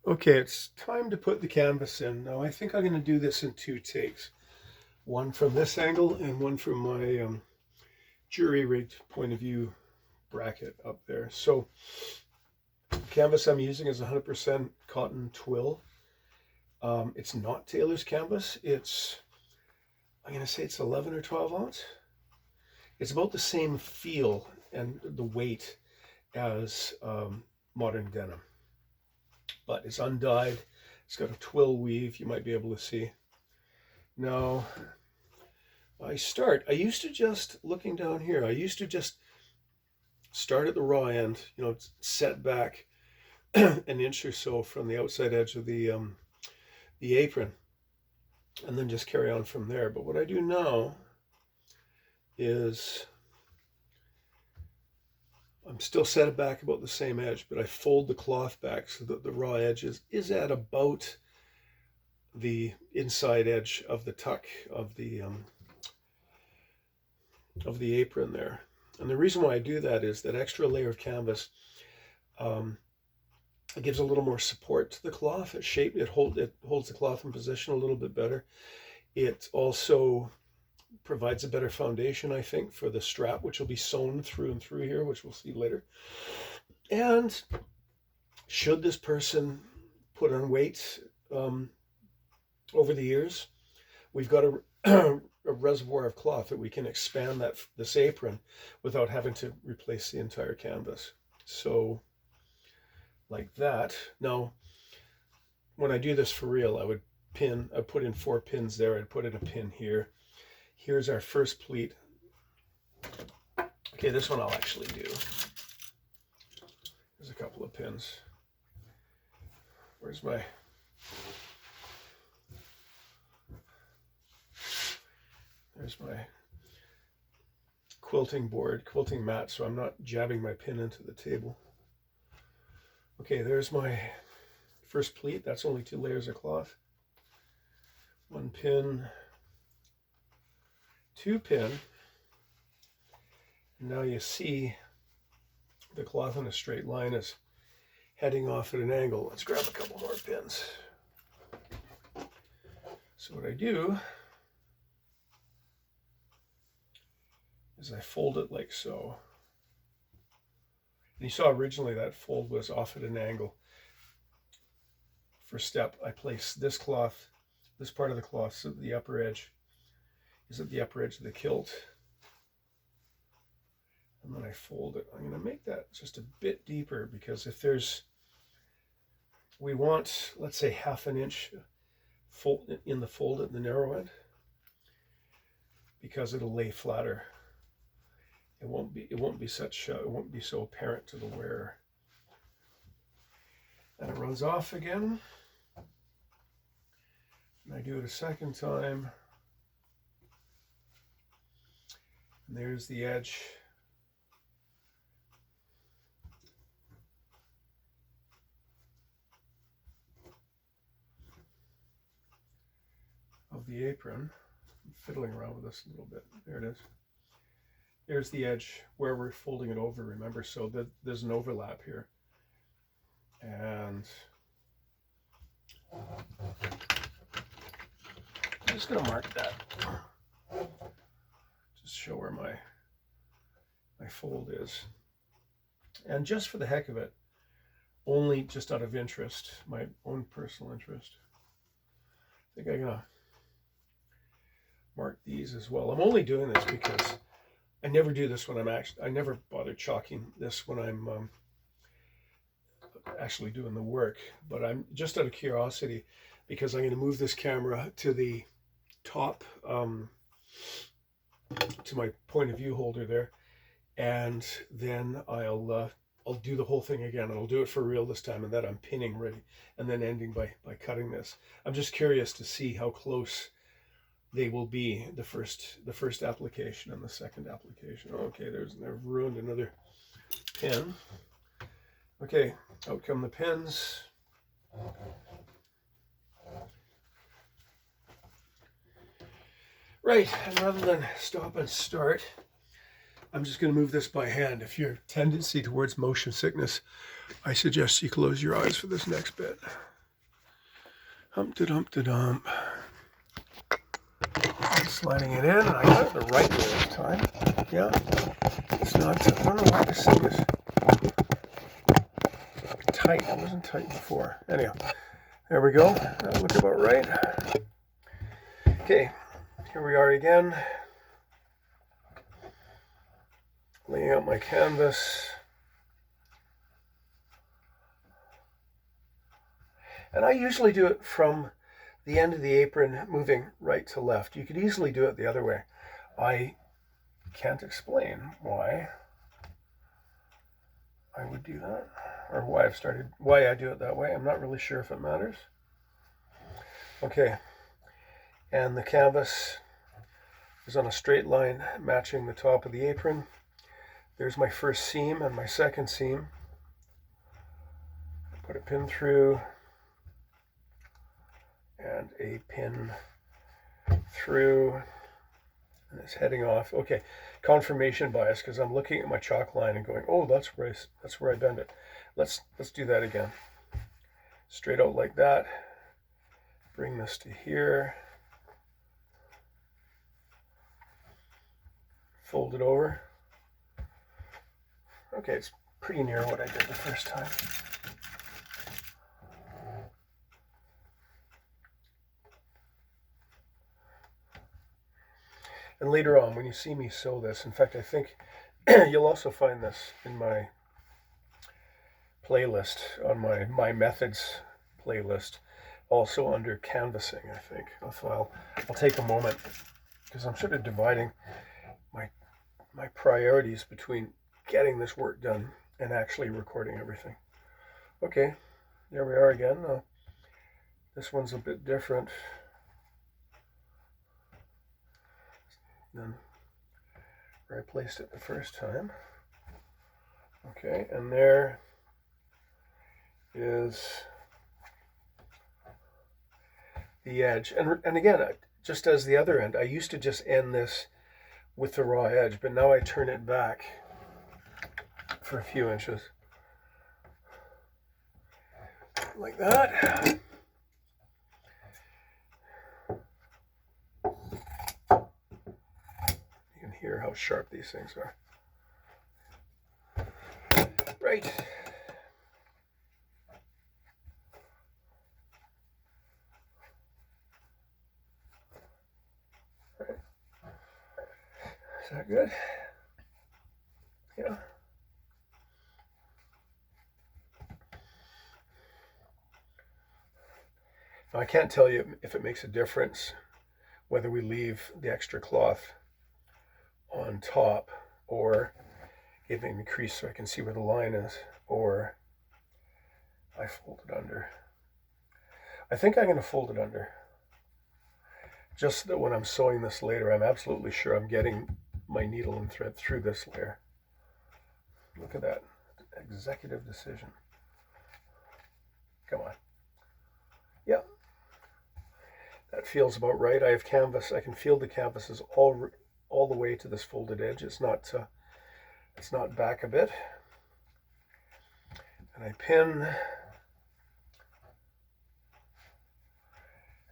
Okay, it's time to put the canvas in. Now I think I'm going to do this in two takes. One from this angle and one from my jury-rigged point of view bracket up there. So the canvas I'm using is 100% cotton twill. It's not Taylor's canvas. I'm going to say it's 11 or 12 ounce. It's about the same feel and the weight as modern denim, but it's undyed. It's got a twill weave, you might be able to see. Now, I used to just, looking down here, I used to just start at the raw end, set back an inch or so from the outside edge of the apron, and then just carry on from there. But what I do now is I'm still set it back about the same edge, but I fold the cloth back so that the raw edge is at about the inside edge of the tuck of the apron there. And the reason why I do that is that extra layer of canvas, it gives a little more support to the cloth. It holds the cloth in position a little bit better. It also provides a better foundation, I think, for the strap, which will be sewn through and through here, which we'll see later. And should this person put on weight over the years, we've got a reservoir of cloth that we can expand this apron without having to replace the entire canvas. So like that. Now, when I do this for real, I'd put in 4 pins there. I'd put in a pin here. Here's our first pleat. Okay, this one I'll actually do. There's a couple of pins. There's my quilting mat, so I'm not jabbing my pin into the table. Okay, there's my first pleat. That's only 2 layers of cloth. 1 pin, 2 pin. And now you see the cloth in a straight line is heading off at an angle. Let's grab a couple more pins. So what I do is I fold it like so. And you saw originally that fold was off at an angle. First step, I place this cloth, this part of the cloth, so that the upper edge is at the upper edge of the kilt. And then I fold it. I'm going to make that just a bit deeper because we want, let's say, 1/2 inch in the fold at the narrow end, because it'll lay flatter. It won't be so apparent to the wearer. And it runs off again. And I do it a second time. And there's the edge. Of the apron. I'm fiddling around with this a little bit. There it is. There's the edge where we're folding it over, remember, so that there's an overlap here. And I'm just going to mark that. Just show where my fold is. And just for the heck of it, only just out of interest, my own personal interest, I think I'm going to mark these as well. I'm only doing this because I never do this when I never bother chalking this when I'm actually doing the work, but I'm just out of curiosity because I'm going to move this camera to the top, to my point of view holder there, and then I'll do the whole thing again, and I'll do it for real this time, and then I'm pinning ready, and then ending by cutting this. I'm just curious to see how close they will be, the first application and the second application. Okay, I've ruined another pin. Okay, out come the pins. Right, and rather than stop and start, I'm just going to move this by hand. If your tendency towards motion sickness, I suggest you close your eyes for this next bit. Hump-de-dump-de-dump. Sliding it in, and I got it the right way this time. Yeah, it's not, I don't know why this thing is tight. It wasn't tight before. Anyhow, there we go. That looks about right. Okay, here we are again. Laying out my canvas. And I usually do it from the end of the apron moving right to left. You could easily do it the other way. I can't explain why I would do that, or why I do it that way. I'm not really sure if it matters. Okay, and the canvas is on a straight line matching the top of the apron. There's my first seam and my second seam. Put a pin through and a pin through, and it's heading off. Okay, confirmation bias, because I'm looking at my chalk line and going, oh, that's where I bend it. Let's do that again. Straight out like that. Bring this to here. Fold it over. Okay, it's pretty near what I did the first time. And later on, when you see me sew this, in fact, I think you'll also find this in my playlist, on my methods playlist, also under canvassing, I think. So I'll take a moment, because I'm sort of dividing my priorities between getting this work done and actually recording everything. Okay, there we are again. This one's a bit different than where I placed it the first time. Okay, and there is the edge. And again, just as the other end, I used to just end this with the raw edge, but now I turn it back for a few inches. Like that. You can hear how sharp these things are. Right. Is that good? Yeah. Now, I can't tell you if it makes a difference whether we leave the extra cloth on top, or giving the crease so I can see where the line is, or I fold it under. I think I'm going to fold it under, just so that when I'm sewing this later, I'm absolutely sure I'm getting my needle and thread through this layer. Look at that. Executive decision. Come on. Yeah. That feels about right. I have canvas. I can feel the canvas is all the way to this folded edge. It's not back a bit. And I pin.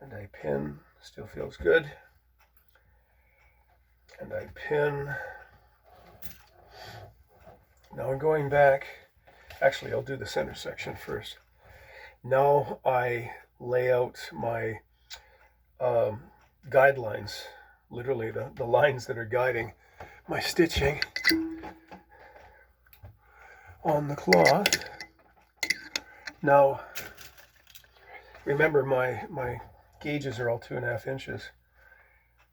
And I pin. Still feels good. And I pin. Now I'm going back. Actually, I'll do the center section first. Now I lay out my guidelines, literally the lines that are guiding my stitching on the cloth. Now, remember my gauges are all 2.5 inches,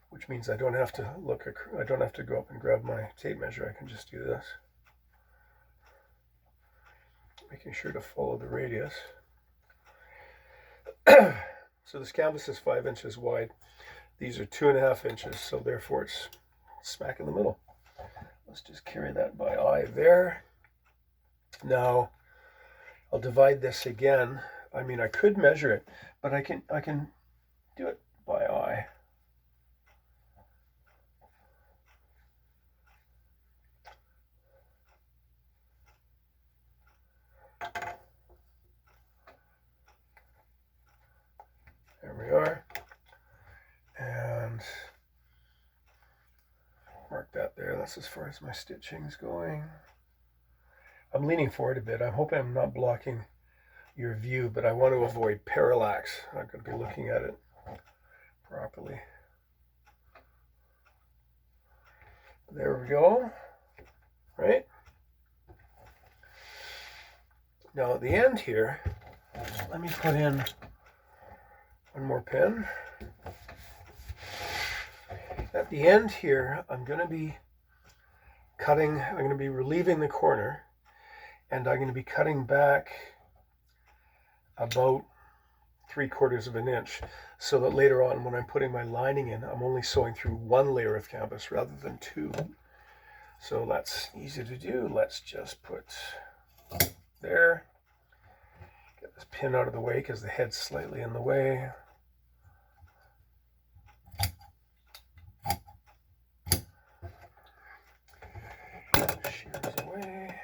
which means I don't have to go up and grab my tape measure. I can just do this, making sure to follow the radius. So this canvas is 5 inches wide. These are 2.5 inches, so therefore it's smack in the middle. Let's just carry that by eye there. Now I'll divide this again. I mean, I could measure it, but I can do it by eye. That's as far as my stitching is going. I'm leaning forward a bit. I'm hoping I'm not blocking your view, but I want to avoid parallax. I'm going to be looking at it properly. There we go. Right? Now at the end here, let me put in one more pen. At the end here, I'm going to be cutting, I'm going to be relieving the corner, and I'm going to be cutting back about 3/4 of an inch, so that later on when I'm putting my lining in, I'm only sewing through one layer of canvas rather than two. So that's easy to do. Let's just put there. Get this pin out of the way because the head's slightly in the way. Shears away.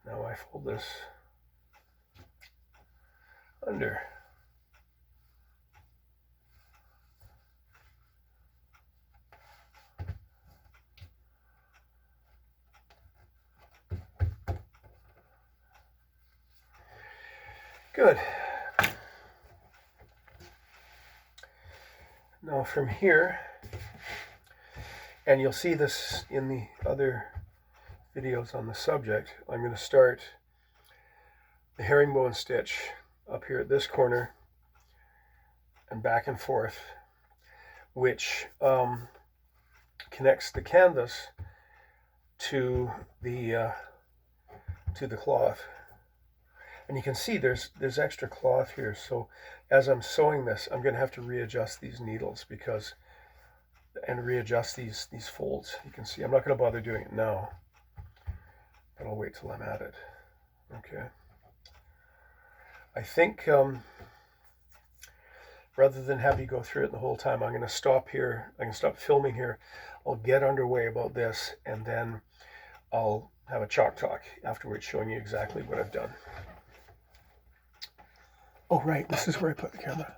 Now I fold this under. Good. Now from here, and you'll see this in the other videos on the subject, I'm going to start the herringbone stitch up here at this corner and back and forth, which connects the canvas to the cloth. And you can see there's extra cloth here, so as I'm sewing this, I'm going to have to readjust these needles and readjust these folds. You can see I'm not going to bother doing it now, but I'll wait till I'm at it. Okay. I think rather than have you go through it the whole time, I'm going to stop here. I can stop filming here. I'll get underway about this, and then I'll have a chalk talk afterwards showing you exactly what I've done. Oh, right, this is where I put the camera.